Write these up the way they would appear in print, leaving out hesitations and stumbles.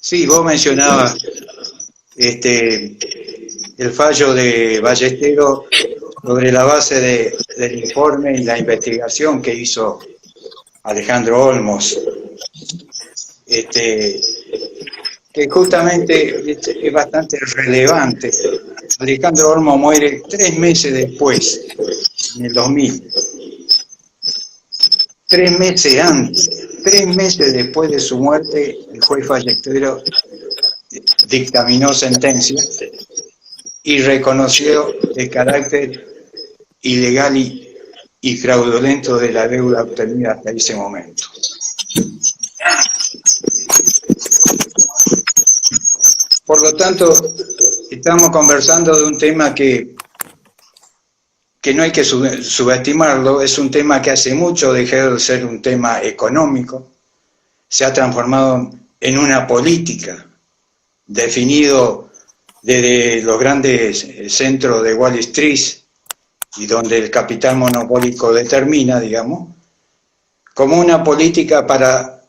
Sí, vos mencionabas el fallo de Ballesteros sobre la base del informe y la investigación que hizo Alejandro Olmos, este, que justamente es bastante relevante. Alejandro Olmos muere 3 meses después, en el 2000, 3 meses antes, 3 meses después de su muerte, el juez Ballesteros dictaminó sentencia y reconoció el carácter ilegal y fraudulento de la deuda obtenida hasta ese momento. Por lo tanto, estamos conversando de un tema que no hay que subestimarlo, es un tema que hace mucho dejó de ser un tema económico, se ha transformado en una política, definido desde los grandes centros de Wall Street y donde el capital monopólico determina, digamos, como una política para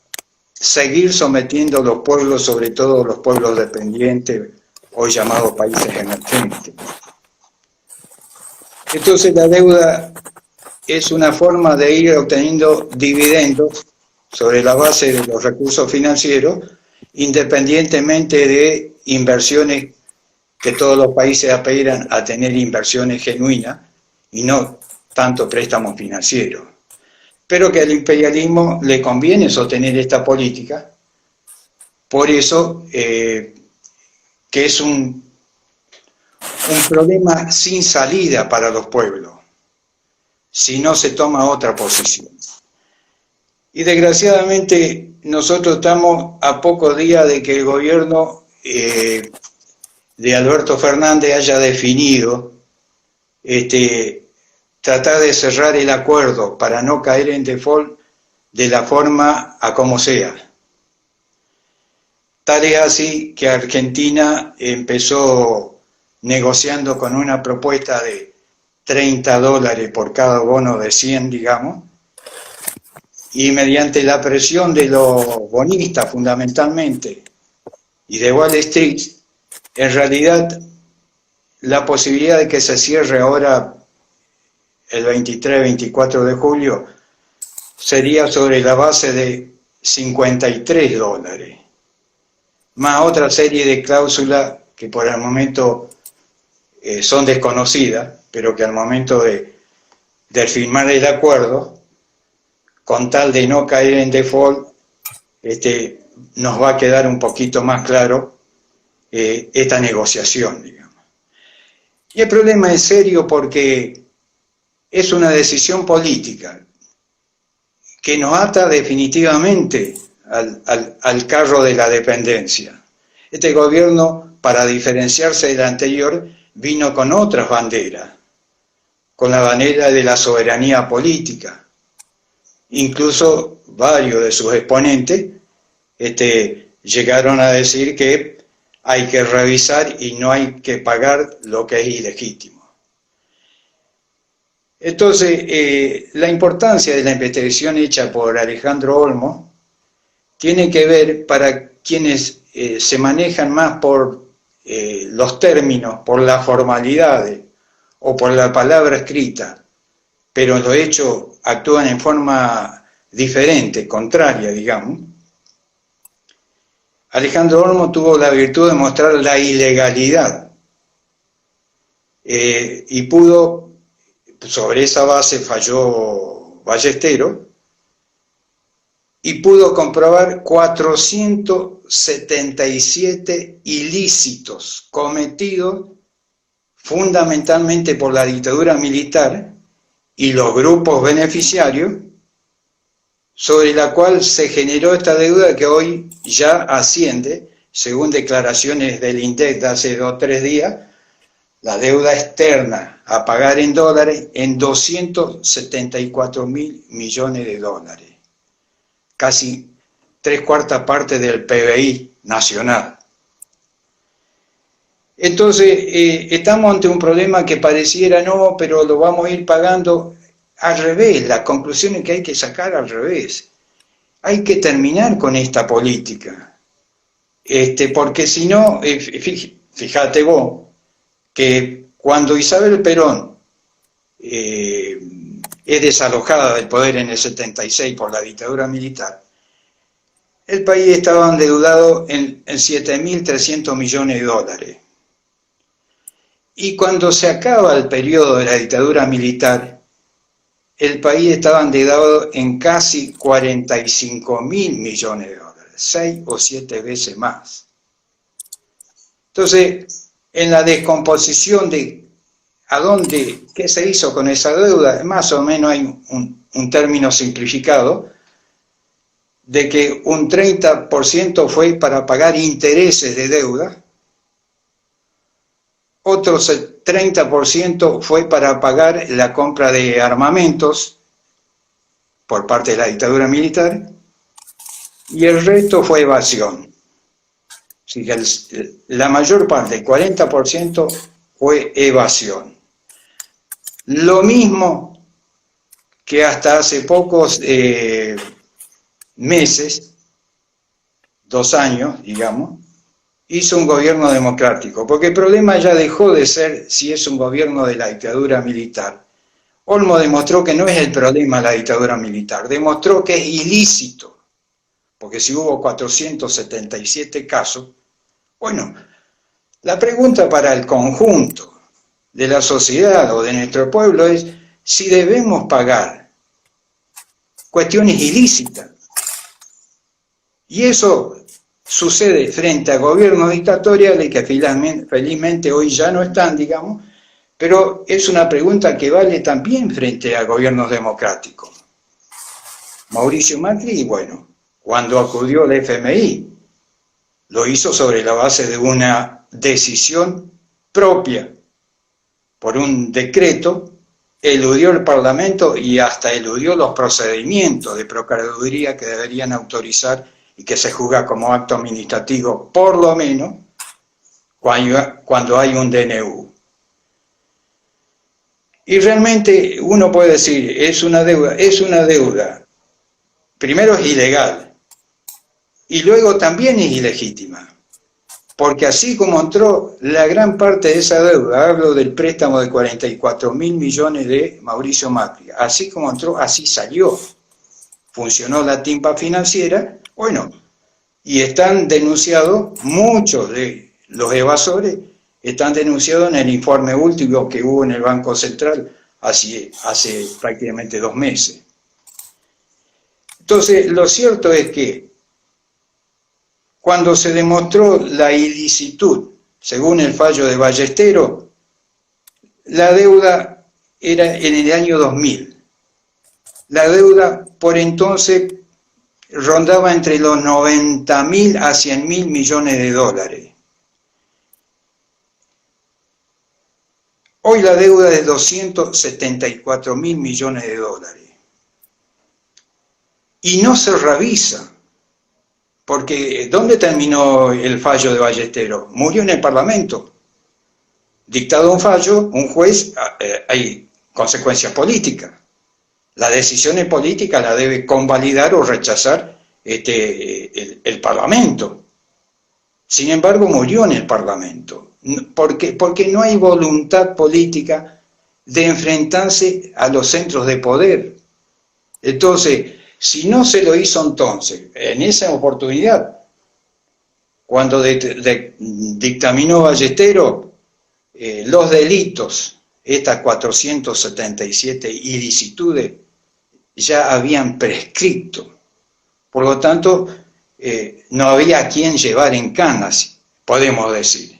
seguir sometiendo a los pueblos, sobre todo los pueblos dependientes, hoy llamados países emergentes. Entonces la deuda es una forma de ir obteniendo dividendos sobre la base de los recursos financieros, independientemente de inversiones que todos los países aspiran a tener inversiones genuinas y no tanto préstamos financieros. Pero que al imperialismo le conviene sostener esta política, por eso que es un problema sin salida para los pueblos, si no se toma otra posición. Y desgraciadamente nosotros estamos a pocos días de que el gobierno de Alberto Fernández haya definido tratar de cerrar el acuerdo para no caer en default de la forma a como sea. Tal es así que Argentina empezó negociando con una propuesta de $30 por cada bono de 100, digamos, y mediante la presión de los bonistas fundamentalmente y de Wall Street, en realidad la posibilidad de que se cierre ahora el 23-24 de julio sería sobre la base de $53, más otra serie de cláusulas que por el momento son desconocidas, pero que al momento de firmar el acuerdo, con tal de no caer en default, nos va a quedar un poquito más claro esta negociación, digamos. Y el problema es serio porque es una decisión política que nos ata definitivamente al carro de la dependencia. Este gobierno, para diferenciarse del anterior, vino con otras banderas, con la bandera de la soberanía política. Incluso varios de sus exponentes llegaron a decir que hay que revisar y no hay que pagar lo que es ilegítimo. Entonces, la importancia de la investigación hecha por Alejandro Olmos tiene que ver para quienes se manejan más por los términos, por las formalidades o por la palabra escrita, pero en los hechos actúan en forma diferente, contraria, digamos. Alejandro Olmos tuvo la virtud de mostrar la ilegalidad y pudo, sobre esa base falló Ballesteros, y pudo comprobar 477 ilícitos cometidos fundamentalmente por la dictadura militar y los grupos beneficiarios, sobre la cual se generó esta deuda que hoy ya asciende, según declaraciones del INDEC de hace 2 o 3 días, la deuda externa a pagar en dólares en $274.000 millones, casi 3/4 partes del PBI nacional. Entonces, estamos ante un problema que pareciera no, pero lo vamos a ir pagando al revés. Las conclusiones que hay que sacar al revés. Hay que terminar con esta política. porque si no, fíjate vos, que cuando Isabel Perón es desalojada del poder en el 76 por la dictadura militar, el país estaba endeudado en 7.300 millones de dólares. Y cuando se acaba el periodo de la dictadura militar, el país estaba endeudado en casi 45.000 millones de dólares, 6 o 7 veces más. Entonces, en la descomposición de qué se hizo con esa deuda, más o menos hay un término simplificado, de que un 30% fue para pagar intereses de deuda, otro 30% fue para pagar la compra de armamentos por parte de la dictadura militar, y el resto fue evasión. Así que la mayor parte, el 40%, fue evasión. Lo mismo que hasta hace pocos meses, 2 años, digamos, hizo un gobierno democrático, porque el problema ya dejó de ser si es un gobierno de la dictadura militar. Olmo demostró que no es el problema la dictadura militar, demostró que es ilícito, porque si hubo 477 casos, bueno, la pregunta para el conjunto de la sociedad o de nuestro pueblo es si debemos pagar cuestiones ilícitas. Y eso sucede frente a gobiernos dictatoriales que felizmente hoy ya no están, digamos, pero es una pregunta que vale también frente a gobiernos democráticos. Mauricio Macri, bueno, cuando acudió al FMI, lo hizo sobre la base de una decisión propia, por un decreto, eludió el Parlamento y hasta eludió los procedimientos de Procuraduría que deberían autorizar y que se juzga como acto administrativo, por lo menos, cuando hay un DNU. Y realmente uno puede decir, es una deuda, primero es ilegal, y luego también es ilegítima, porque así como entró la gran parte de esa deuda, hablo del préstamo de 44.000 millones de Mauricio Macri, así como entró, así salió, funcionó la timba financiera. Bueno, y están denunciados, muchos de los evasores están denunciados en el informe último que hubo en el Banco Central hace prácticamente 2 meses. Entonces, lo cierto es que cuando se demostró la ilicitud, según el fallo de Ballesteros, la deuda era en el año 2000. La deuda por entonces rondaba entre los 90.000 a 100.000 millones de dólares. Hoy la deuda es de 274.000 millones de dólares. Y no se revisa, porque ¿dónde terminó el fallo de Ballesteros? Murió en el Parlamento. Dictado un fallo, un juez, hay consecuencias políticas. La decisión política la debe convalidar o rechazar el Parlamento. Sin embargo, murió en el Parlamento. Porque no hay voluntad política de enfrentarse a los centros de poder. Entonces, si no se lo hizo entonces, en esa oportunidad, cuando dictaminó Ballesteros, los delitos, estas 477 ilicitudes, ya habían prescrito. Por lo tanto, no había a quien llevar en canas, podemos decir.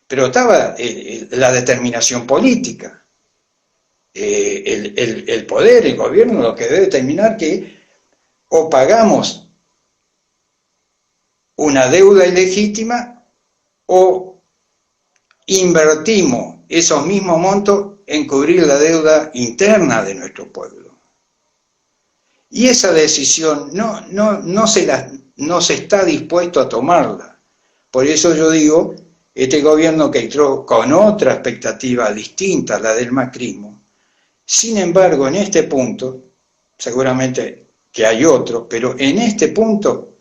Pero estaba la determinación política. El poder, el gobierno, lo que debe determinar que o pagamos una deuda ilegítima o invertimos esos mismos montos en cubrir la deuda interna de nuestro pueblo. Y esa decisión no se está dispuesto a tomarla. Por eso yo digo, este gobierno que entró con otra expectativa distinta a la del macrismo, sin embargo, en este punto, seguramente que hay otro, pero en este punto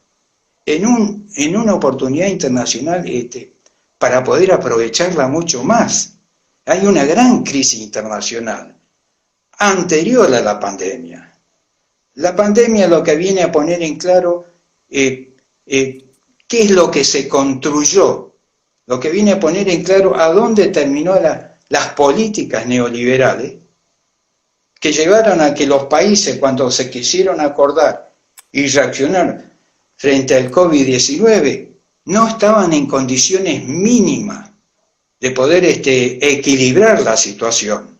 en una oportunidad internacional para poder aprovecharla mucho más. Hay una gran crisis internacional anterior a la pandemia. La pandemia lo que viene a poner en claro qué es lo que se construyó, lo que viene a poner en claro a dónde terminó las políticas neoliberales que llevaron a que los países, cuando se quisieron acordar y reaccionar frente al COVID-19, no estaban en condiciones mínimas de poder equilibrar la situación.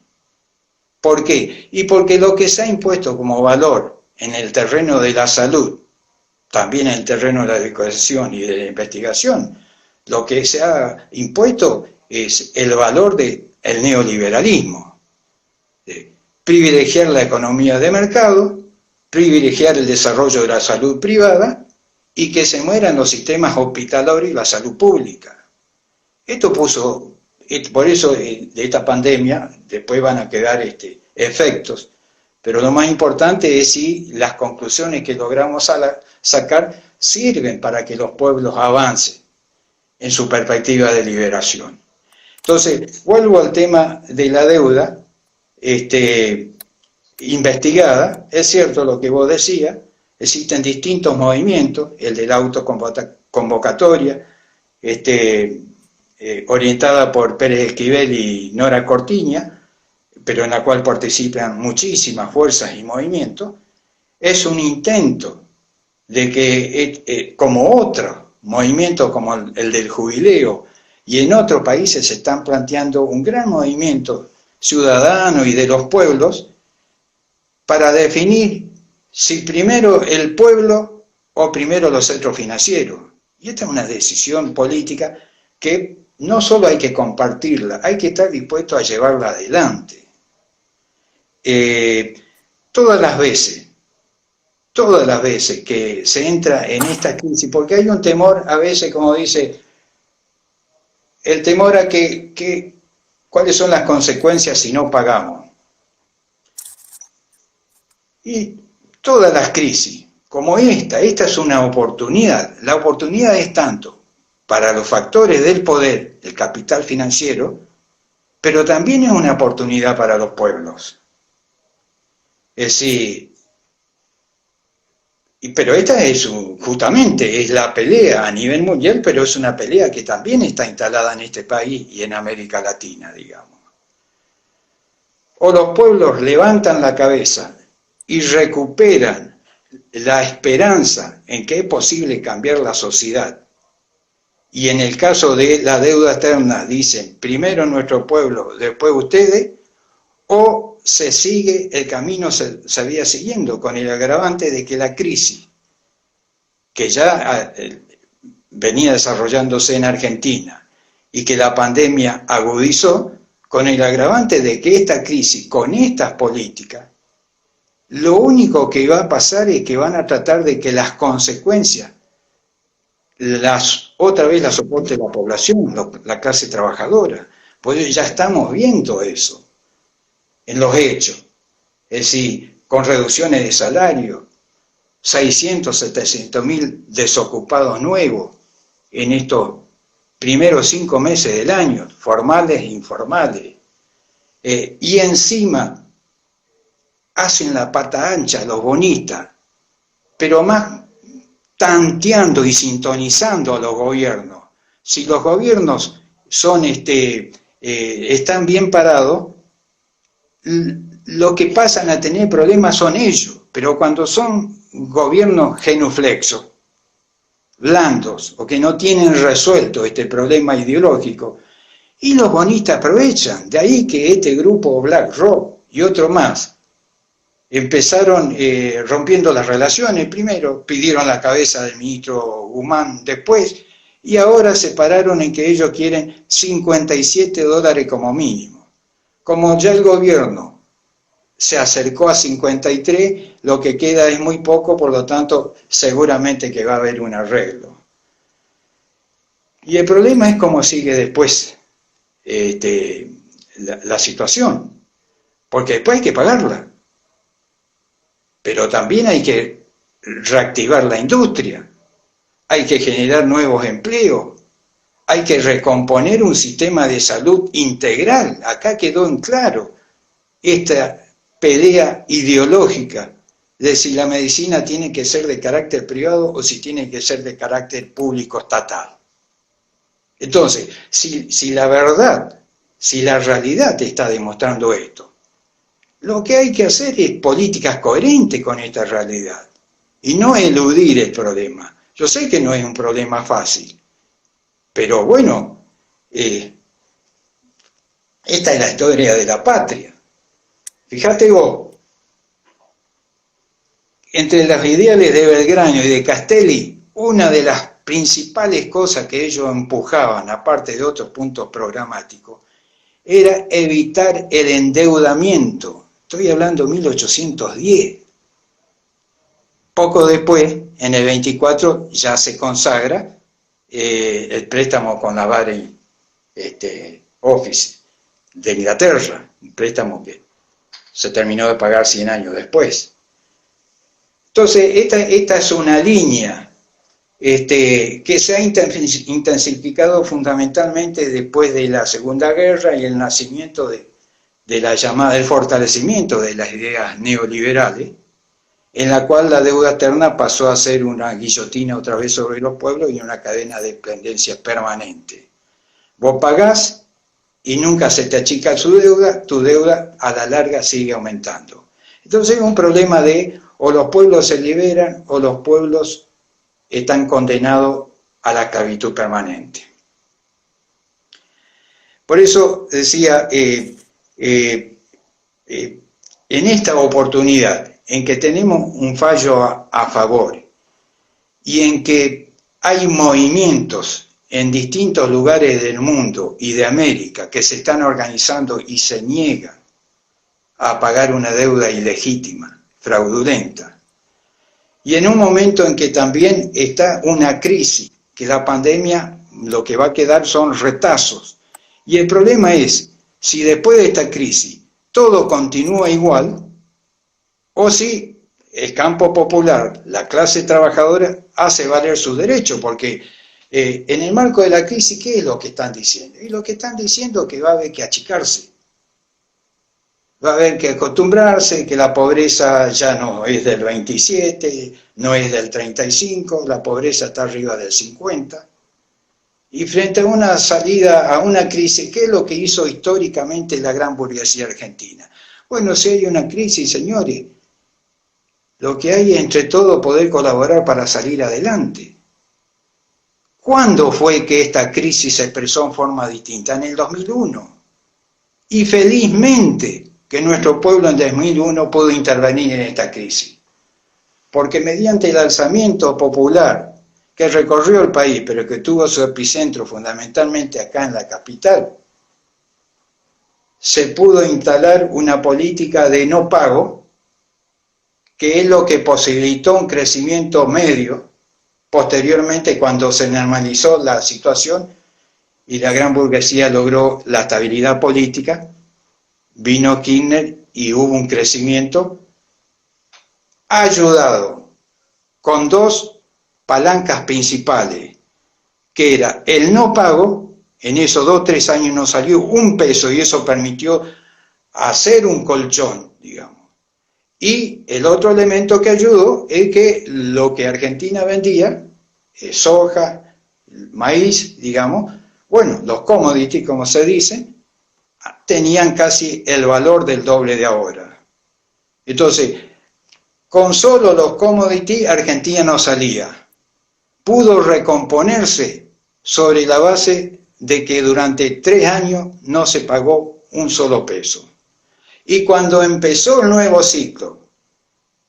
¿Por qué? Y porque lo que se ha impuesto como valor en el terreno de la salud, también en el terreno de la educación y de la investigación, lo que se ha impuesto es el valor del neoliberalismo. Privilegiar la economía de mercado, privilegiar el desarrollo de la salud privada y que se mueran los sistemas hospitalarios y la salud pública. Esto puso, por eso de esta pandemia después van a quedar efectos, pero lo más importante es si las conclusiones que logramos sacar sirven para que los pueblos avancen en su perspectiva de liberación. Entonces, vuelvo al tema de la deuda investigada. Es cierto lo que vos decías, existen distintos movimientos, el de la autoconvocatoria, orientada por Pérez Esquivel y Nora Cortiña, pero en la cual participan muchísimas fuerzas y movimientos. Es un intento de que, como otro movimiento como el del jubileo, y en otros países se están planteando un gran movimiento ciudadano y de los pueblos para definir si primero el pueblo o primero los centros financieros. Y esta es una decisión política que no solo hay que compartirla, hay que estar dispuesto a llevarla adelante. Todas las veces que se entra en esta crisis, porque hay un temor a veces, como dice, el temor a cuáles son las consecuencias si no pagamos. Y todas las crisis, como esta es una oportunidad. La oportunidad es tanto para los factores del poder, el capital financiero, pero también es una oportunidad para los pueblos. Es decir, pero esta es justamente es la pelea a nivel mundial, pero es una pelea que también está instalada en este país y en América Latina, digamos. O los pueblos levantan la cabeza y recuperan la esperanza en que es posible cambiar la sociedad. Y en el caso de la deuda externa dicen, primero nuestro pueblo, después ustedes, o se sigue el camino, se había siguiendo con el agravante de que la crisis, que ya venía desarrollándose en Argentina y que la pandemia agudizó, con el agravante de que esta crisis, con estas políticas, lo único que va a pasar es que van a tratar de que las consecuencias otra vez las soporte la población, la clase trabajadora. Pues ya estamos viendo eso en los hechos, es decir, con reducciones de salario, 600, 700 mil desocupados nuevos en estos primeros 5 meses del año, formales e informales, y encima hacen la pata ancha los bonistas, pero más tanteando y sintonizando a los gobiernos. Si los gobiernos son están bien parados, lo que pasan a tener problemas son ellos, pero cuando son gobiernos genuflexos, blandos, o que no tienen resuelto este problema ideológico, y los bonistas aprovechan. De ahí que este grupo BlackRock y otro más empezaron rompiendo las relaciones. Primero pidieron la cabeza del ministro Guzmán, después, y ahora se pararon en que ellos quieren $57 como mínimo. Como ya el gobierno se acercó a 53, lo que queda es muy poco, por lo tanto seguramente que va a haber un arreglo. Y el problema es cómo sigue después la situación, porque después hay que pagarla, pero también hay que reactivar la industria, hay que generar nuevos empleos, hay que recomponer un sistema de salud integral. Acá quedó en claro esta pelea ideológica de si la medicina tiene que ser de carácter privado o si tiene que ser de carácter público estatal. Entonces, si la verdad, si la realidad te está demostrando esto, lo que hay que hacer es políticas coherentes con esta realidad y no eludir el problema. Yo sé que no es un problema fácil, pero bueno, esta es la historia de la patria. Fíjate vos, entre los ideales de Belgrano y de Castelli, una de las principales cosas que ellos empujaban, aparte de otros puntos programáticos, era evitar el endeudamiento. Estoy hablando de 1810. Poco después, en el 24, ya se consagra el préstamo con la Barry Office de Inglaterra, un préstamo que se terminó de pagar 100 años después. Entonces, esta es una línea que se ha intensificado fundamentalmente después de la Segunda Guerra y el nacimiento de la llamada, el fortalecimiento de las ideas neoliberales, en la cual la deuda externa pasó a ser una guillotina otra vez sobre los pueblos y una cadena de dependencia permanente. Vos pagás y nunca se te achica tu deuda a la larga sigue aumentando. Entonces es un problema de o los pueblos se liberan o los pueblos están condenados a la esclavitud permanente. Por eso decía, en esta oportunidad en que tenemos un fallo a favor y en que hay movimientos en distintos lugares del mundo y de América que se están organizando y se niegan a pagar una deuda ilegítima, fraudulenta, y en un momento en que también está una crisis, que la pandemia lo que va a quedar son retazos, y el problema es si después de esta crisis todo continúa igual, o si el campo popular, la clase trabajadora, hace valer sus derechos, porque en el marco de la crisis, ¿qué es lo que están diciendo? Y lo que están diciendo es que va a haber que achicarse, va a haber que acostumbrarse, que la pobreza ya no es del 27, no es del 35, la pobreza está arriba del 50. Y frente a una salida, a una crisis, ¿qué es lo que hizo históricamente la gran burguesía argentina? Bueno, si hay una crisis, señores, lo que hay es entre todos poder colaborar para salir adelante. ¿Cuándo fue que esta crisis se expresó en forma distinta? En el 2001. Y felizmente que nuestro pueblo en 2001 pudo intervenir en esta crisis. Porque mediante el alzamiento popular que recorrió el país, pero que tuvo su epicentro fundamentalmente acá en la capital, se pudo instalar una política de no pago, que es lo que posibilitó un crecimiento medio. Posteriormente, cuando se normalizó la situación y la gran burguesía logró la estabilidad política, vino Kirchner y hubo un crecimiento ayudado con dos palancas principales, que era el no pago. En esos 2 o 3 años no salió un peso y eso permitió hacer un colchón, digamos. Y el otro elemento que ayudó es que lo que Argentina vendía, soja, maíz, digamos, bueno, los commodities, como se dice, tenían casi el valor del doble de ahora. Entonces, con solo los commodities Argentina no salía. Pudo recomponerse sobre la base de que durante 3 años no se pagó un solo peso. Y cuando empezó el nuevo ciclo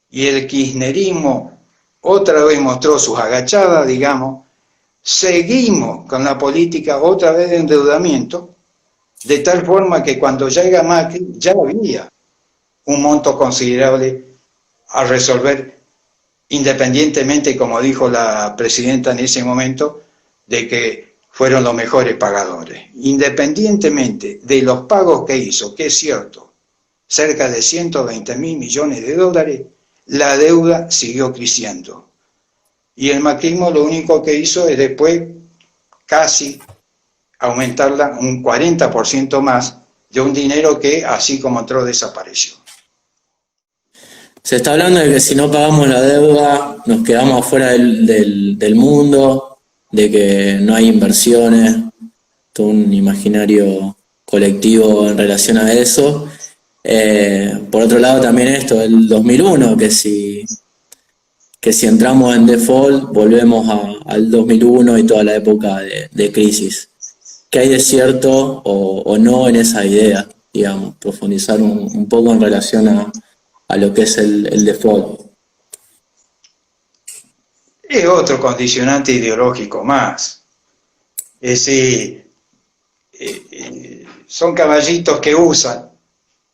y el kirchnerismo otra vez mostró sus agachadas, digamos, seguimos con la política otra vez de endeudamiento, de tal forma que cuando llega Macri ya había un monto considerable a resolver, independientemente, como dijo la presidenta en ese momento, de que fueron los mejores pagadores. Independientemente de los pagos que hizo, que es cierto, cerca de 120.000 millones de dólares, la deuda siguió creciendo. Y el macrismo lo único que hizo es después casi aumentarla un 40% más de un dinero que así como entró desapareció. Se está hablando de que si no pagamos la deuda nos quedamos afuera del mundo, de que no hay inversiones, todo un imaginario colectivo en relación a eso. Por otro lado también esto, el 2001, que si entramos en default volvemos al 2001 y toda la época de crisis. ¿Qué hay de cierto o no en esa idea? Digamos, profundizar un poco en relación a lo que es el default. Es otro condicionante ideológico más. Es decir, son caballitos que usan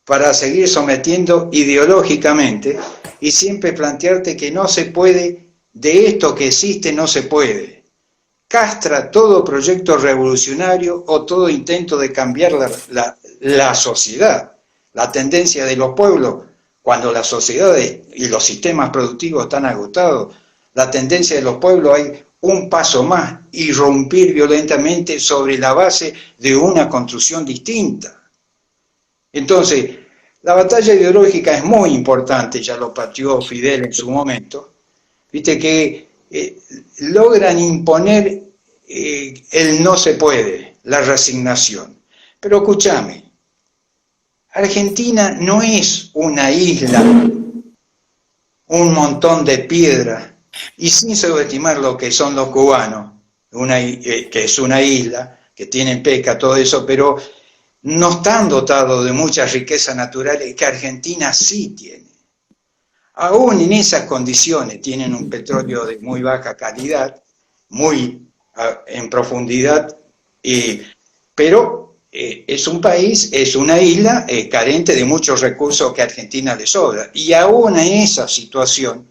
para seguir sometiendo ideológicamente y siempre plantearte que no se puede, de esto que existe no se puede. Castra todo proyecto revolucionario o todo intento de cambiar la sociedad, la tendencia de los pueblos, cuando las sociedades y los sistemas productivos están agotados, la tendencia de los pueblos hay un paso más, irrumpir violentamente sobre la base de una construcción distinta. Entonces, la batalla ideológica es muy importante, ya lo pateó Fidel en su momento, viste que logran imponer el no se puede, la resignación. Pero escúchame, Argentina no es una isla, un montón de piedras, y sin subestimar lo que son los cubanos, que es una isla, que tienen pesca, todo eso, pero no están dotados de muchas riquezas naturales que Argentina sí tiene. Aún en esas condiciones tienen un petróleo de muy baja calidad, muy en profundidad, pero es un país, es una isla carente de muchos recursos que a Argentina le sobra. Y aún en esa situación,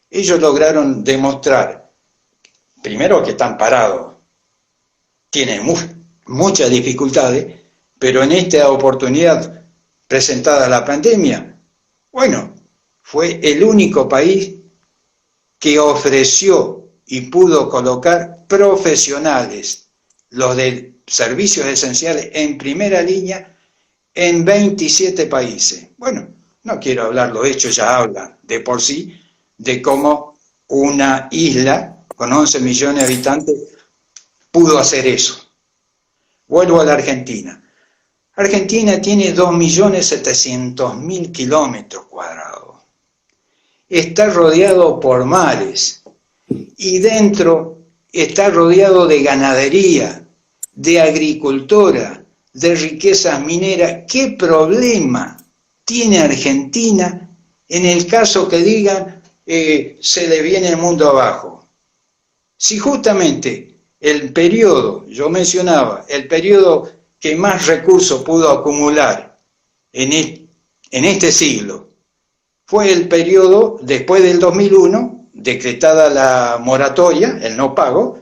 ellos lograron demostrar, primero que están parados, tienen muchas dificultades, pero en esta oportunidad presentada la pandemia, bueno, fue el único país que ofreció y pudo colocar profesionales, los de servicios esenciales en primera línea, en 27 países. Bueno, no quiero hablar, los hechos ya hablan de por sí, de cómo una isla con 11 millones de habitantes pudo hacer eso. Vuelvo a la Argentina. Argentina tiene 2.700.000 kilómetros cuadrados. Está rodeado por mares y dentro está rodeado de ganadería, de agricultura, de riquezas mineras. ¿Qué problema tiene Argentina en el caso que digan se le viene el mundo abajo? Si justamente el periodo, yo mencionaba, el periodo que más recursos pudo acumular en este siglo fue el periodo después del 2001, decretada la moratoria, el no pago,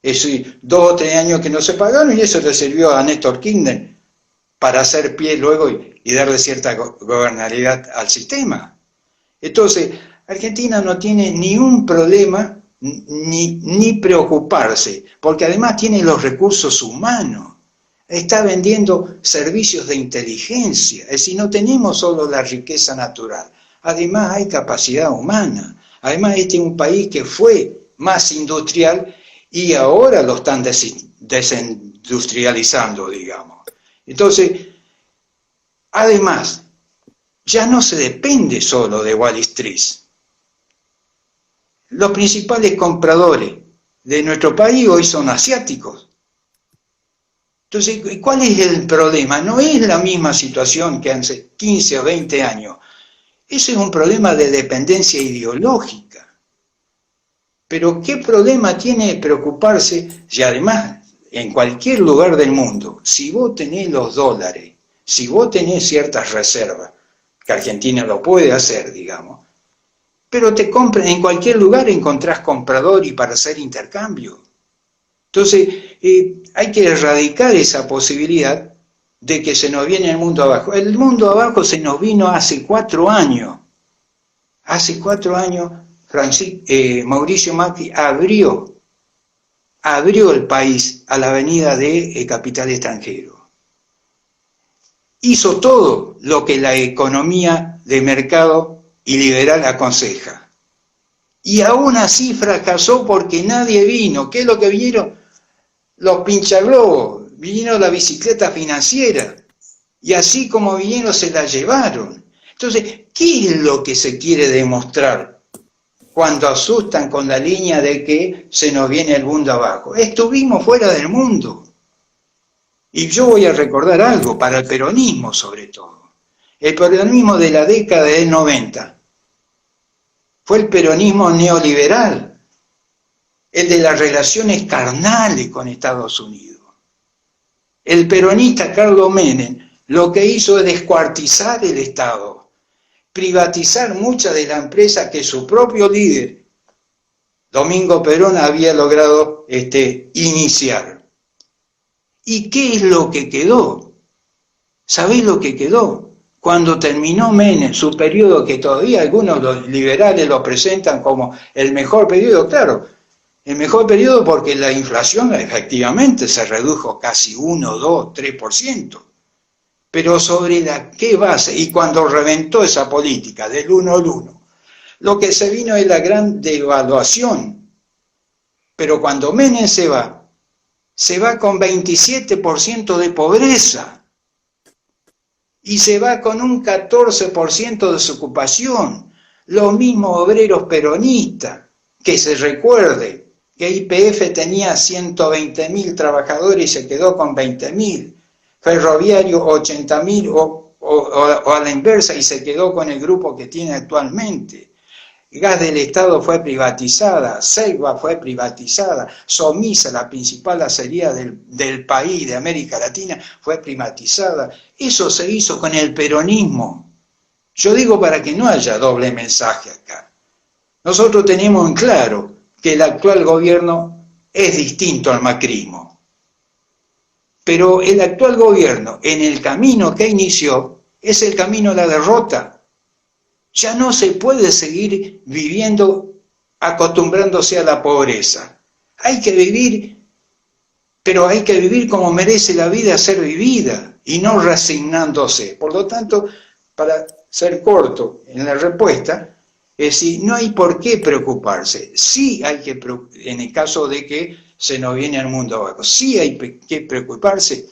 es decir, 2 o 3 años que no se pagaron, y eso le sirvió a Néstor Kirchner para hacer pie luego y darle cierta gobernabilidad al sistema. Entonces, Argentina no tiene ni un problema ni preocuparse, porque además tiene los recursos humanos, está vendiendo servicios de inteligencia, es decir, no tenemos solo la riqueza natural, además hay capacidad humana, además este es un país que fue más industrial y ahora lo están desindustrializando, digamos. Entonces, además, ya no se depende solo de Wall Street. Los principales compradores de nuestro país hoy son asiáticos. Entonces, ¿cuál es el problema? No es la misma situación que hace 15 o 20 años. Ese es un problema de dependencia ideológica. Pero ¿qué problema tiene preocuparse? Y además, en cualquier lugar del mundo, si vos tenés los dólares, si vos tenés ciertas reservas, que Argentina lo puede hacer, digamos, pero te compras, en cualquier lugar encontrás comprador y para hacer intercambio. Entonces, hay que erradicar esa posibilidad de que se nos viene el mundo abajo. El mundo abajo se nos vino hace 4 años. Hace 4 años Mauricio Macri abrió el país a la venida de capital extranjero. Hizo todo lo que la economía de mercado y liberal aconseja. Y aún así fracasó porque nadie vino. ¿Qué es lo que vinieron? Los pinchaglobos, vino la bicicleta financiera. Y así como vinieron se la llevaron. Entonces, ¿qué es lo que se quiere demostrar cuando asustan con la línea de que se nos viene el mundo abajo? Estuvimos fuera del mundo. Y yo voy a recordar algo para el peronismo sobre todo. El peronismo de la década del 90 fue el peronismo neoliberal, el de las relaciones carnales con Estados Unidos. El peronista Carlos Menem lo que hizo es descuartizar el Estado, privatizar muchas de las empresas que su propio líder, Domingo Perón, había logrado iniciar. ¿Y qué es lo que quedó? ¿Sabés lo que quedó? Cuando terminó Menem, su periodo, que todavía algunos los liberales lo presentan como el mejor periodo, claro, el mejor periodo porque la inflación efectivamente se redujo casi 1, 2, 3%. Pero ¿sobre qué base? Y cuando reventó esa política del 1 al 1, lo que se vino es la gran devaluación. Pero cuando Menem se va con 27% de pobreza. Y se va con un 14% de desocupación. Los mismos obreros peronistas, que se recuerde que YPF tenía 120.000 trabajadores y se quedó con 20.000. Ferroviario 80.000 o a la inversa y se quedó con el grupo que tiene actualmente. Gas del Estado fue privatizada, Selva fue privatizada, Somisa, la principal acería del país, de América Latina, fue privatizada. Eso se hizo con el peronismo. Yo digo para que no haya doble mensaje acá. Nosotros tenemos en claro que el actual gobierno es distinto al macrismo. Pero el actual gobierno, en el camino que inició, es el camino a la derrota. Ya no se puede seguir viviendo, acostumbrándose a la pobreza. Hay que vivir, pero hay que vivir como merece la vida ser vivida y no resignándose. Por lo tanto, para ser corto en la respuesta, es decir, no hay por qué preocuparse. Sí hay que, en el caso de que se nos viene al mundo abajo, sí hay que preocuparse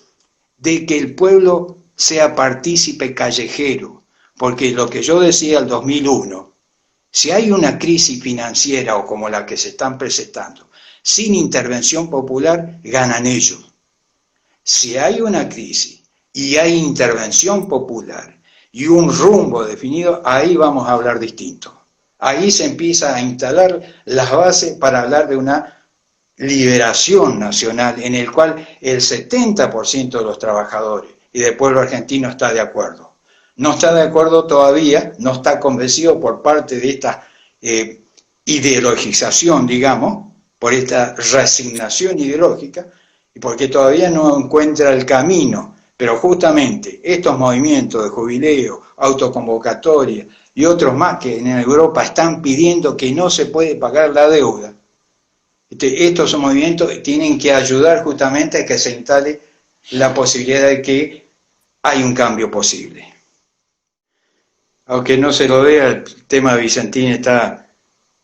de que el pueblo sea partícipe callejero. Porque lo que yo decía el 2001, si hay una crisis financiera o como la que se están presentando, sin intervención popular, ganan ellos. Si hay una crisis y hay intervención popular y un rumbo definido, ahí vamos a hablar distinto. Ahí se empieza a instalar las bases para hablar de una liberación nacional en el cual el 70% de los trabajadores y del pueblo argentino está de acuerdo. No está de acuerdo todavía, no está convencido por parte de esta ideologización, digamos, por esta resignación ideológica, y porque todavía no encuentra el camino. Pero justamente estos movimientos de jubileo, autoconvocatoria y otros más que en Europa están pidiendo que no se puede pagar la deuda, estos movimientos tienen que ayudar justamente a que se instale la posibilidad de que hay un cambio posible. Aunque no se lo vea, el tema de Vicentín está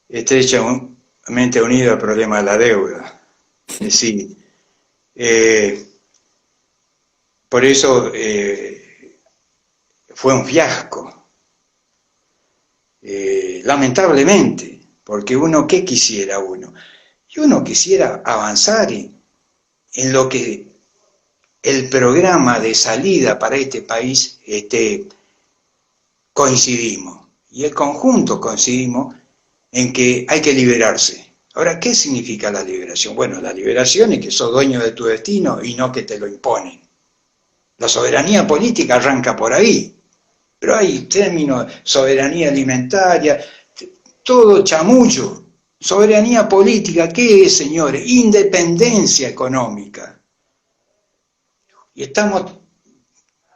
estrechamente unido al problema de la deuda. Es decir, por eso fue un fiasco. Lamentablemente, porque ¿qué quisiera uno? Y uno quisiera avanzar en lo que el programa de salida para este país coincidimos, y el conjunto coincidimos en que hay que liberarse. Ahora, ¿qué significa la liberación? Bueno, la liberación es que sos dueño de tu destino y no que te lo imponen. La soberanía política arranca por ahí, pero hay términos, soberanía alimentaria, todo chamullo. Soberanía política, ¿qué es, señores? Independencia económica. Y estamos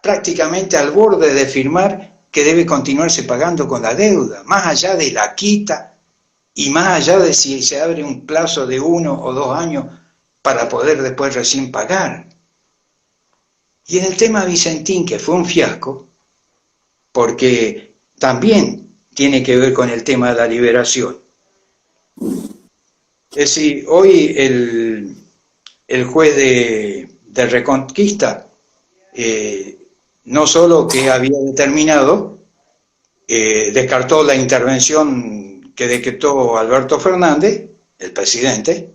prácticamente al borde de firmar que debe continuarse pagando con la deuda, más allá de la quita y más allá de si se abre un plazo de 1 o 2 años para poder después recién pagar. Y en el tema Vicentín, que fue un fiasco, porque también tiene que ver con el tema de la liberación. Es decir, hoy el juez de Reconquista no solo que había determinado, descartó la intervención que decretó Alberto Fernández, el presidente,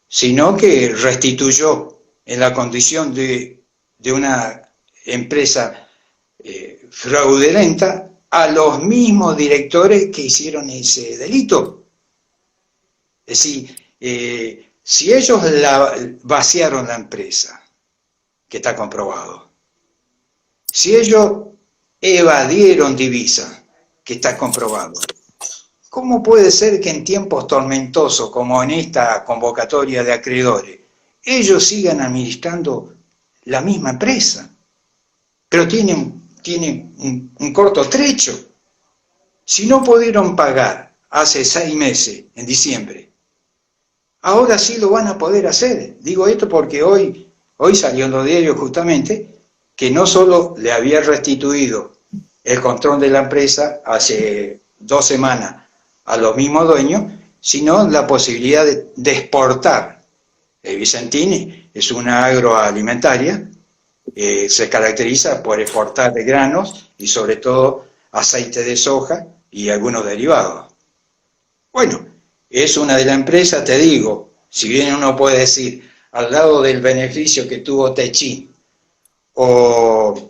sino que restituyó en la condición de una empresa fraudulenta a los mismos directores que hicieron ese delito. Es decir, si ellos vaciaron la empresa, que está comprobado, si ellos evadieron divisa, que está comprobado, ¿cómo puede ser que en tiempos tormentosos, como en esta convocatoria de acreedores, ellos sigan administrando la misma empresa? Pero tienen un corto trecho. Si no pudieron pagar hace 6 meses, en diciembre, ahora sí lo van a poder hacer. Digo esto porque hoy salió en los diarios justamente que no solo le había restituido el control de la empresa hace 2 semanas a los mismos dueños, sino la posibilidad de exportar. El Vicentín es una agroalimentaria, se caracteriza por exportar de granos y sobre todo aceite de soja y algunos derivados. Bueno, es una de las empresas, te digo, si bien uno puede decir, al lado del beneficio que tuvo Techín, o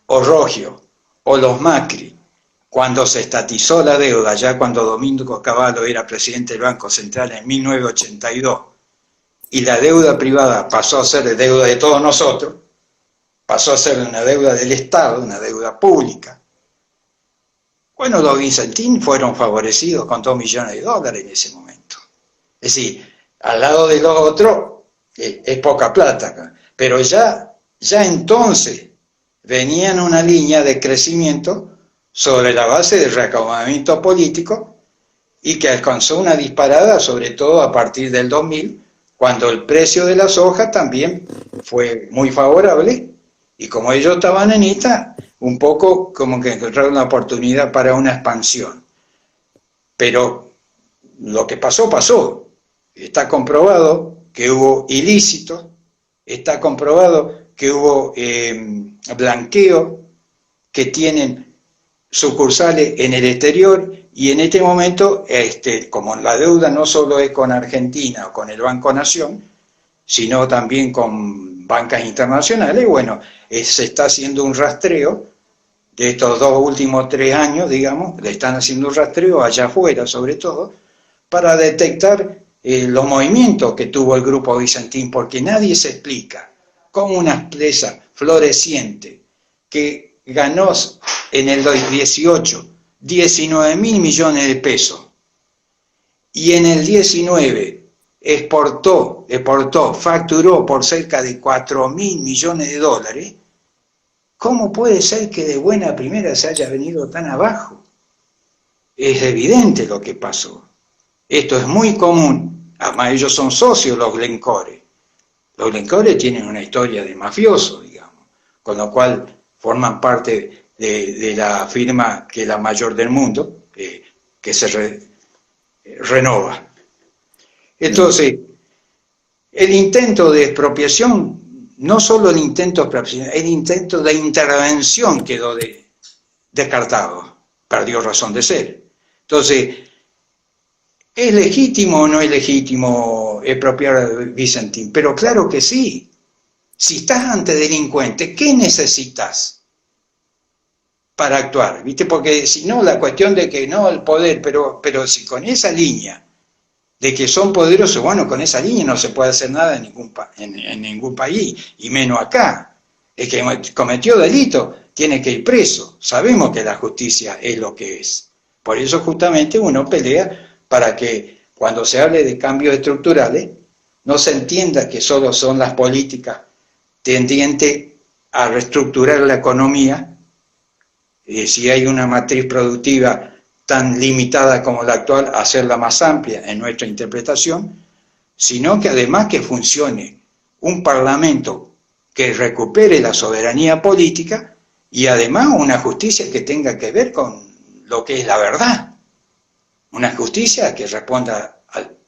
Rogio, o los Macri, cuando se estatizó la deuda, ya cuando Domingo Cavallo era presidente del Banco Central en 1982, y la deuda privada pasó a ser deuda de todos nosotros, pasó a ser una deuda del Estado, una deuda pública. Bueno, los Vicentín fueron favorecidos con $2 millones en ese momento. Es decir, al lado de los otros es poca plata, pero ya entonces venían una línea de crecimiento sobre la base del recaudamiento político y que alcanzó una disparada, sobre todo a partir del 2000, cuando el precio de la soja también fue muy favorable y como ellos estaban en esta, un poco como que encontraron una oportunidad para una expansión. Pero lo que pasó, pasó. Está comprobado que hubo ilícitos, está comprobado que hubo blanqueo, que tienen sucursales en el exterior y en este momento, como la deuda no solo es con Argentina o con el Banco Nación, sino también con bancas internacionales, bueno, se está haciendo un rastreo de estos 2 últimos 3 años, digamos, le están haciendo un rastreo allá afuera sobre todo, para detectar los movimientos que tuvo el Grupo Vicentín, porque nadie se explica cómo una empresa floreciente que ganó en el 2018 $19.000 millones y en el 19 facturó por cerca de $4.000 millones, ¿cómo puede ser que de buena primera se haya venido tan abajo? Es evidente lo que pasó. Esto es muy común, además ellos son socios, los Glencore. Los Glencore tienen una historia de mafioso, digamos, con lo cual forman parte de la firma que es la mayor del mundo, que se renova. Entonces, el intento de expropiación, no solo el intento de expropiación, el intento de intervención quedó descartado, perdió razón de ser. Entonces, ¿es legítimo o no es legítimo expropiar a Vicentín? Pero claro que sí. Si estás ante delincuente, ¿qué necesitas para actuar? ¿Viste? Porque si no, la cuestión de que no, el poder, pero si con esa línea de que son poderosos, bueno, con esa línea no se puede hacer nada en ningún país, y menos acá. El que cometió delito tiene que ir preso. Sabemos que la justicia es lo que es. Por eso justamente uno pelea para que cuando se hable de cambios estructurales no se entienda que solo son las políticas tendientes a reestructurar la economía. Si hay una matriz productiva tan limitada como la actual, hacerla más amplia en nuestra interpretación, sino que además que funcione un parlamento que recupere la soberanía política y además una justicia que tenga que ver con lo que es la verdad, una justicia que responda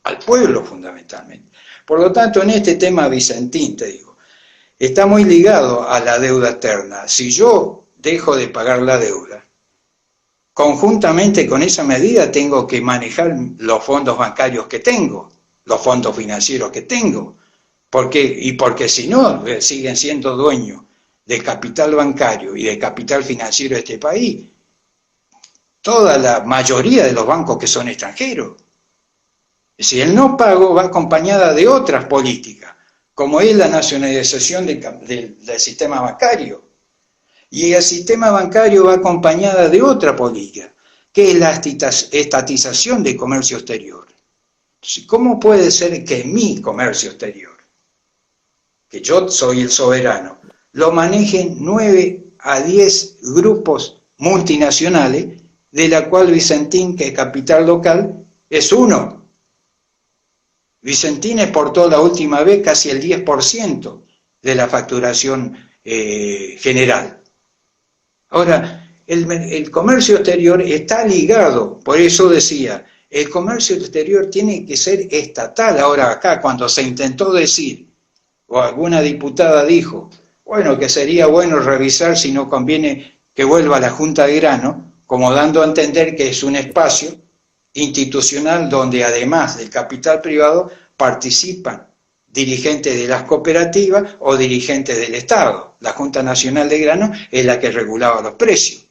al pueblo fundamentalmente. Por lo tanto, en este tema Vicentín, te digo, está muy ligado a la deuda externa. Si yo dejo de pagar la deuda, conjuntamente con esa medida tengo que manejar los fondos bancarios que tengo, los fondos financieros que tengo, porque si no, siguen siendo dueños del capital bancario y del capital financiero de este país, toda la mayoría de los bancos que son extranjeros. Si el no pago va acompañada de otras políticas, como es la nacionalización del sistema bancario. Y el sistema bancario va acompañada de otra política, que es la estatización del comercio exterior. Entonces, ¿cómo puede ser que mi comercio exterior, que yo soy el soberano, lo manejen 9 a 10 grupos multinacionales, de la cual Vicentín, que es capital local, es uno? Vicentín exportó la última vez casi el 10% de la facturación general. Ahora, el comercio exterior está ligado, por eso decía, el comercio exterior tiene que ser estatal. Ahora acá, cuando se intentó decir, o alguna diputada dijo, bueno, que sería bueno revisar si no conviene que vuelva a la Junta de Grano, como dando a entender que es un espacio institucional donde además del capital privado participan dirigentes de las cooperativas o dirigentes del Estado. La Junta Nacional de Grano es la que regulaba los precios.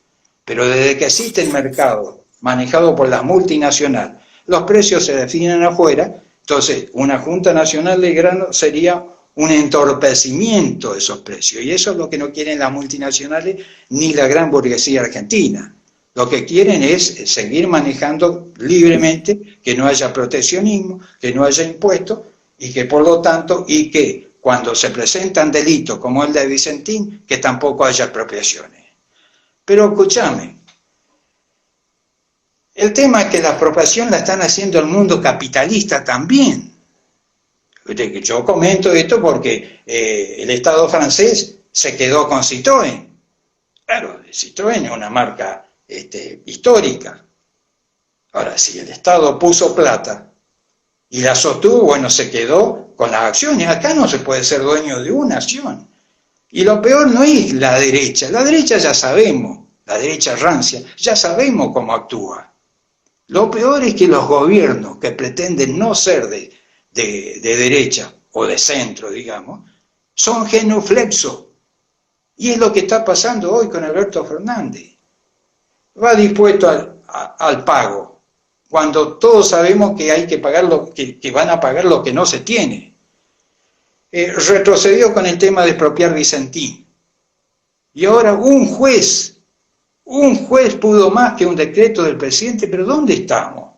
Pero desde que existe el mercado manejado por las multinacionales, los precios se definen afuera, entonces una Junta Nacional de Grano sería un entorpecimiento de esos precios. Y eso es lo que no quieren las multinacionales ni la gran burguesía argentina. Lo que quieren es seguir manejando libremente, que no haya proteccionismo, que no haya impuestos, y que por lo tanto, y que cuando se presentan delitos como el de Vicentín, que tampoco haya expropiaciones. Pero escúchame, el tema es que la expropiación la están haciendo el mundo capitalista también. Yo comento esto porque el Estado francés se quedó con Citroën. Claro, Citroën es una marca histórica. Ahora, si el Estado puso plata y la sostuvo, bueno, se quedó con las acciones. Acá no se puede ser dueño de una acción. Y lo peor no es la derecha ya sabemos, la derecha rancia, ya sabemos cómo actúa. Lo peor es que los gobiernos que pretenden no ser de derecha o de centro, digamos, son genuflexos. Y es lo que está pasando hoy con Alberto Fernández. Va dispuesto al pago, cuando todos sabemos que hay que pagar que van a pagar lo que no se tiene. Retrocedió con el tema de expropiar Vicentín. Y ahora un juez pudo más que un decreto del presidente, pero ¿dónde estamos?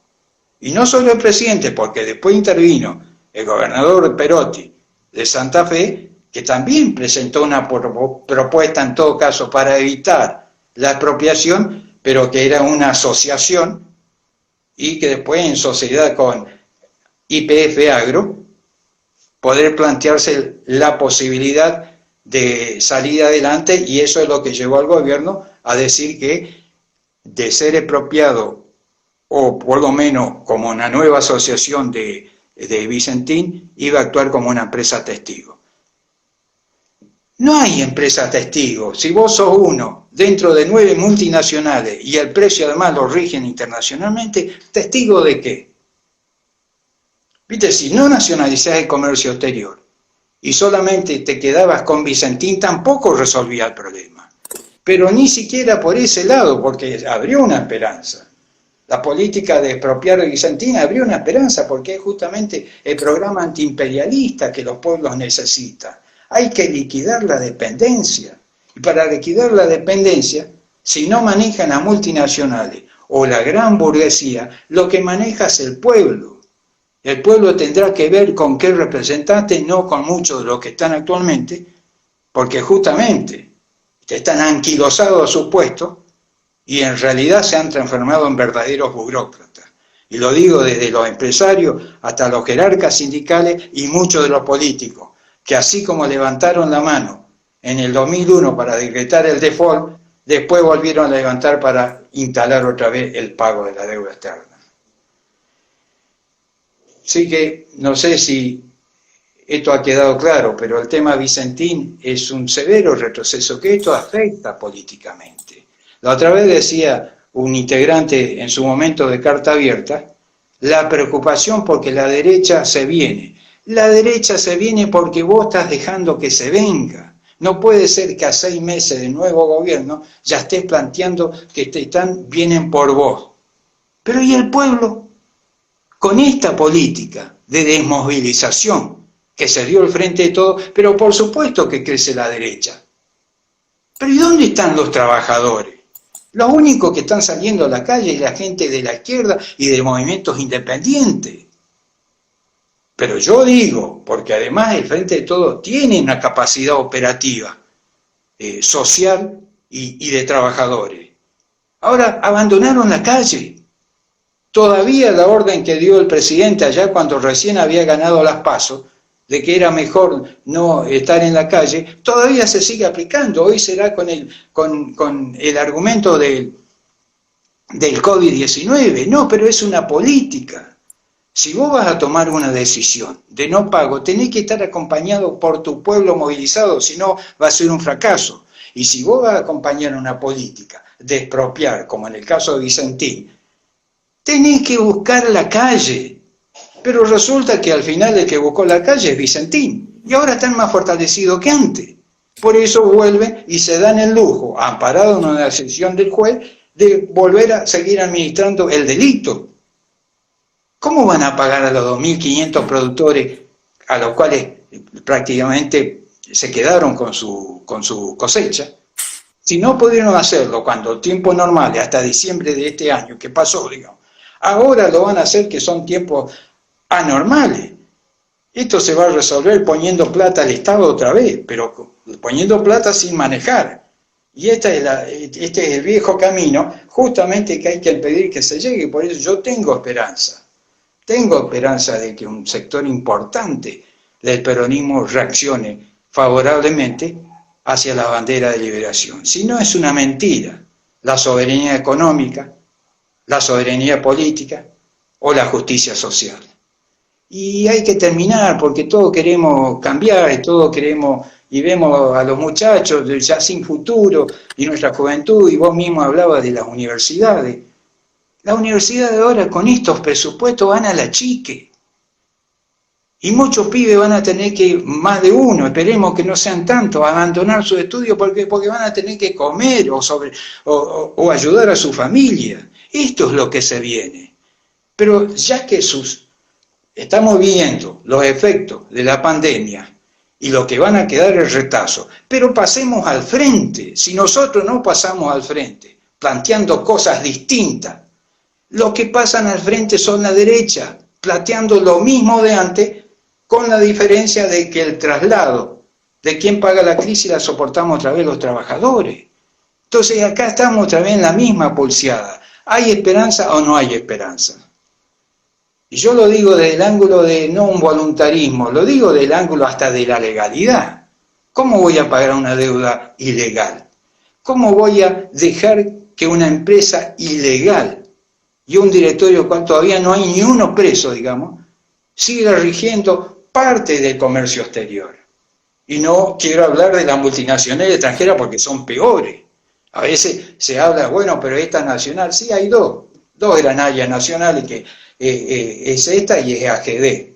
Y no solo el presidente, porque después intervino el gobernador Perotti de Santa Fe, que también presentó una propuesta en todo caso para evitar la expropiación, pero que era una asociación y que después en sociedad con YPF Agro poder plantearse la posibilidad de salir adelante, y eso es lo que llevó al gobierno a decir que de ser expropiado, o por lo menos como una nueva asociación de Vicentín, iba a actuar como una empresa testigo. No hay empresa testigo. Si vos sos uno dentro de 9 multinacionales y el precio además lo rigen internacionalmente, ¿testigo de qué? Viste, si no nacionalizás el comercio exterior y solamente te quedabas con Vicentín, tampoco resolvía el problema. Pero ni siquiera por ese lado, porque abrió una esperanza. La política de expropiar a Vicentín abrió una esperanza, porque es justamente el programa antiimperialista que los pueblos necesitan. Hay que liquidar la dependencia. Y para liquidar la dependencia, si no manejan a multinacionales o la gran burguesía, lo que maneja es el pueblo. El pueblo tendrá que ver con qué representantes, no con muchos de los que están actualmente, porque justamente están anquilosados a su puesto y en realidad se han transformado en verdaderos burócratas. Y lo digo desde los empresarios hasta los jerarcas sindicales y muchos de los políticos, que así como levantaron la mano en el 2001 para decretar el default, después volvieron a levantar para instalar otra vez el pago de la deuda externa. Así que no sé si esto ha quedado claro, pero el tema Vicentín es un severo retroceso que esto afecta políticamente. La otra vez decía un integrante en su momento de Carta Abierta, la preocupación porque la derecha se viene. La derecha se viene porque vos estás dejando que se venga. No puede ser que a 6 meses de nuevo gobierno ya estés planteando que vienen por vos. Pero ¿y el pueblo? Con esta política de desmovilización que se dio al frente de todo, pero por supuesto que crece la derecha. Pero ¿y dónde están los trabajadores? Los únicos que están saliendo a la calle es la gente de la izquierda y de movimientos independientes. Pero yo digo, porque además el Frente de Todos tiene una capacidad operativa, social y de trabajadores. Ahora abandonaron la calle. Todavía la orden que dio el presidente allá cuando recién había ganado las PASO, de que era mejor no estar en la calle, todavía se sigue aplicando. Hoy será con el argumento del COVID-19. No, pero es una política. Si vos vas a tomar una decisión de no pago, tenés que estar acompañado por tu pueblo movilizado, si no va a ser un fracaso. Y si vos vas a acompañar una política de expropiar, como en el caso de Vicentín, tenés que buscar la calle. Pero resulta que al final el que buscó la calle es Vicentín. Y ahora están más fortalecidos que antes. Por eso vuelven y se dan el lujo, amparado en una decisión del juez, de volver a seguir administrando el delito. ¿Cómo van a pagar a los 2.500 productores a los cuales prácticamente se quedaron con su cosecha? Si no pudieron hacerlo cuando tiempo normal, hasta diciembre de este año, que pasó, digamos, ahora lo van a hacer que son tiempos anormales. Esto se va a resolver poniendo plata al Estado otra vez, pero poniendo plata sin manejar. Y este es el viejo camino, justamente que hay que impedir que se llegue. Por eso yo tengo esperanza. Tengo esperanza de que un sector importante del peronismo reaccione favorablemente hacia la bandera de liberación. Si no, es una mentira la soberanía económica, la soberanía política o la justicia social. Y hay que terminar, porque todos queremos cambiar, y todos queremos, y vemos a los muchachos ya sin futuro, y nuestra juventud, y vos mismo hablabas de las universidades. Las universidades ahora con estos presupuestos van a la chique. Y muchos pibes van a tener que, más de uno, esperemos que no sean tantos, abandonar sus estudios porque van a tener que comer o ayudar a su familia. Esto es lo que se viene. Pero ya que estamos viendo los efectos de la pandemia y lo que van a quedar es retazo, pero pasemos al frente. Si nosotros no pasamos al frente, planteando cosas distintas, los que pasan al frente son la derecha, planteando lo mismo de antes, con la diferencia de que el traslado de quien paga la crisis la soportamos otra vez los trabajadores. Entonces acá estamos otra vez en la misma pulseada. ¿Hay esperanza o no hay esperanza? Y yo lo digo desde el ángulo de no un voluntarismo, lo digo del ángulo hasta de la legalidad. ¿Cómo voy a pagar una deuda ilegal? ¿Cómo voy a dejar que una empresa ilegal y un directorio cual todavía no hay ni uno preso, digamos, siga rigiendo parte del comercio exterior? Y no quiero hablar de las multinacionales extranjeras porque son peores. A veces se habla, bueno, pero esta nacional, sí, hay dos granallas nacionales, que es esta y es AGD.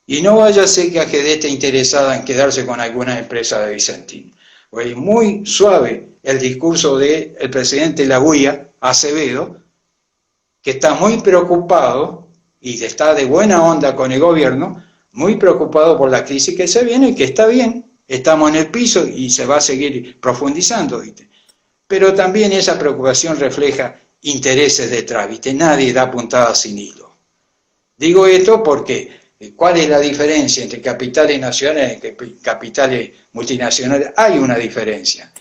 Y no vaya a ser que AGD esté interesada en quedarse con alguna empresa de Vicentín. Pues es muy suave el discurso del presidente Lagüía, Acevedo, que está muy preocupado y está de buena onda con el gobierno, muy preocupado por la crisis que se viene y que está bien, estamos en el piso y se va a seguir profundizando, ¿viste? Pero también esa preocupación refleja intereses detrás, ¿viste? Nadie da puntada sin hilo. Digo esto porque, ¿cuál es la diferencia entre capitales nacionales y capitales multinacionales? Hay una diferencia.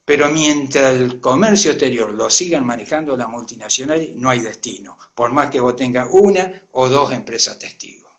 Pero mientras el comercio exterior lo sigan manejando las multinacionales, no hay destino, por más que vos tengas una o dos empresas testigos.